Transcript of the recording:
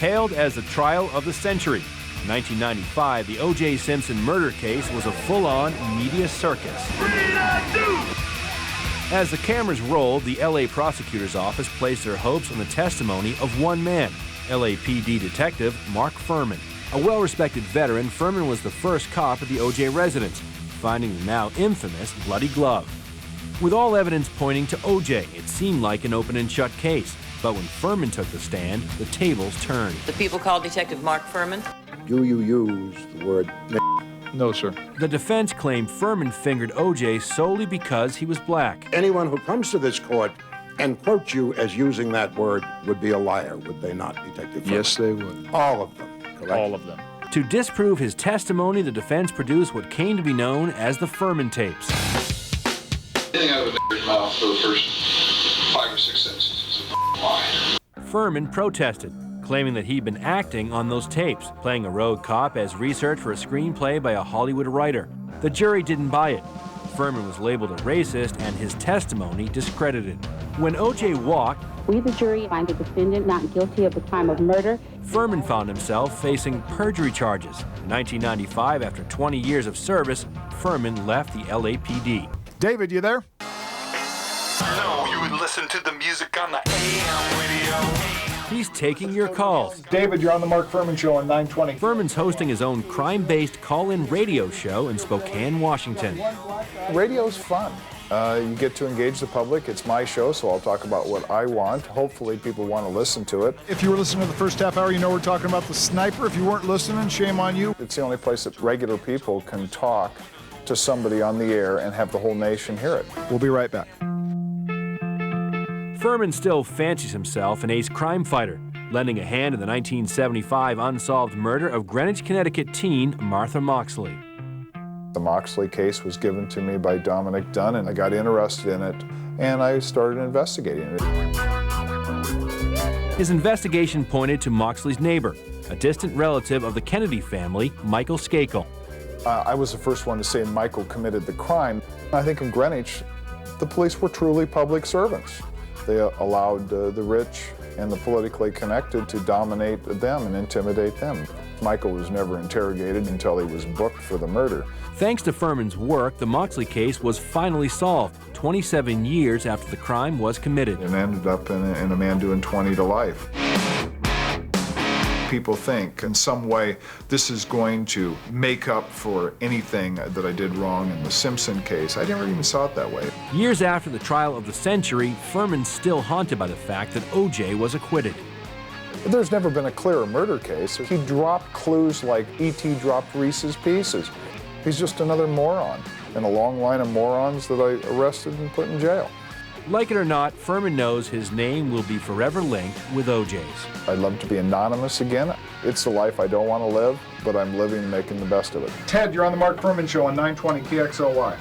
hailed as the trial of the century. In 1995, the OJ Simpson murder case was a full-on media circus. As the cameras rolled, the LA prosecutor's office placed their hopes on the testimony of one man, LAPD detective Mark Furman. A well-respected veteran, Furman was the first cop at the OJ residence, finding the now infamous bloody glove. With all evidence pointing to OJ, it seemed like an open and shut case. But when Furman took the stand, the tables turned. The people called Detective Mark Furman? Do you use the word No, sir. The defense claimed Furman fingered OJ solely because he was black. Anyone who comes to this court and quotes you as using that word would be a liar, would they not, Detective Furman? Yes, they would. All of them, correct? All of them. To disprove his testimony, the defense produced what came to be known as the Fuhrman Tapes. Anything out of a nigger's mouth for the first 5 or 6 sentences is a lie. Furman protested, claiming that he'd been acting on those tapes, playing a rogue cop as research for a screenplay by a Hollywood writer. The jury didn't buy it. Furman was labeled a racist and his testimony discredited. When OJ walked, we, the jury, find the defendant not guilty of the crime of murder. Furman found himself facing perjury charges. In 1995, after 20 years of service, Furman left the LAPD. David, you there? No, you would listen to the music on the AM radio. He's taking your calls. David, you're on the Mark Furman Show on 920. Furman's hosting his own crime-based call-in radio show in Spokane, Washington. Radio's fun. You get to engage the public. It's my show, so I'll talk about what I want. Hopefully people want to listen to it. If you were listening to the first half hour, you know we're talking about the sniper. If you weren't listening, shame on you. It's the only place that regular people can talk to somebody on the air and have the whole nation hear it. We'll be right back. Furman still fancies himself an ace crime fighter, lending a hand in the 1975 unsolved murder of Greenwich, Connecticut teen Martha Moxley. The Moxley case was given to me by Dominic Dunn, and I got interested in it, and I started investigating it. His investigation pointed to Moxley's neighbor, a distant relative of the Kennedy family, Michael Skakel. I was the first one to say Michael committed the crime. I think in Greenwich, the police were truly public servants. They allowed the rich and the politically connected to dominate them and intimidate them. Michael was never interrogated until he was booked for the murder. Thanks to Furman's work, the Moxley case was finally solved 27 years after the crime was committed. And ended up in a man doing 20 to life. People think in some way this is going to make up for anything that I did wrong in the Simpson case. I never even saw it that way. Years after the trial of the century, Furman's still haunted by the fact that OJ was acquitted. There's never been a clearer murder case. He dropped clues like E.T. dropped Reese's Pieces. He's just another moron in a long line of morons that I arrested and put in jail. Like it or not, Furman knows his name will be forever linked with OJ's. I'd love to be anonymous again. It's the life I don't want to live, but I'm living and making the best of it. Ted, you're on the Mark Furman Show on 920 KXLY.